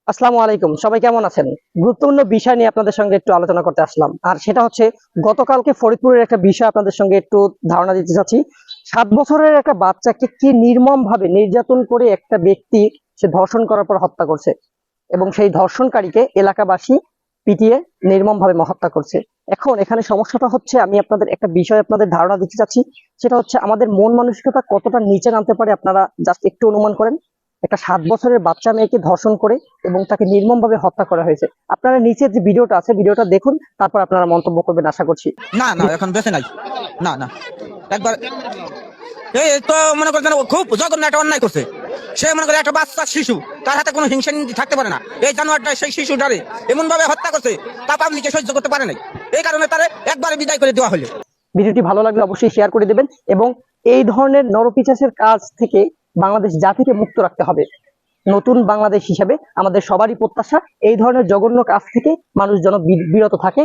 আসসালামু আলাইকুম, সবাই কেমন আছেন? গুরুত্বপূর্ণ বিষয় নিয়ে আপনাদের সঙ্গে একটু আলোচনা করতে আসলাম। আর সেটা হচ্ছে গতকালকে ফরিদপুরের একটা বিষয় আপনাদের সঙ্গে একটু ধারণা দিতে চাচ্ছি। ৭ বছরের একটা বাচ্চাকে কি নির্মমভাবে নির্যাতন করে একটা ব্যক্তি সে ধর্ষণ করার পর হত্যা করছে এবং সেই ধর্ষণকারীকে এলাকাবাসী পিটিয়ে নির্মমভাবে হত্যা করছে। এখন এখানে সমস্যাটা হচ্ছে, আমি আপনাদের একটা বিষয় আপনাদের ধারণা দিতে চাচ্ছি। সেটা হচ্ছে আমাদের মন মানসিকতা কতটা নিচে নামতে পারে আপনারা জাস্ট একটু অনুমান করেন। একটা ৭ বছরের বাচ্চা মেয়েকে ধর্ষণ করে এবং তাকে নির্মমভাবে হত্যা করা হয়েছে। আপনারা নিচের যে ভিডিওটা আছে ভিডিওটা দেখুন, তারপর আপনারা মন্তব্য করবেন আশা করছি। না না এখন বেঁচে নাই। না না একবার এই তো মনে করছেন ও খুব জঘন্য একটা অন্যায় করছে। সে মনে করে একটা বাচ্চা শিশু, তার হাতে কোনো হিংসা নীতি থাকতে পারে না। এই জানোয়ারটা সেই শিশুটারে এমন ভাবে হত্যা করছে তা পাবলিকে সহ্য করতে পারে নাই। এই কারণে তারে একবারে বিদায় করে দেওয়া হলো। ভিডিওটি ভালো লাগলে অবশ্যই শেয়ার করে দেবেন এবং এই ধরনের নরপিশাচের কাজ থেকে বাংলাদেশ জাতিকে মুক্ত রাখতে হবে। নতুন বাংলাদেশ হিসেবে আমাদের সবারই প্রত্যাশা এই ধরনের জঘন্য কাজ থেকে মানুষ যেন বিরত থাকে।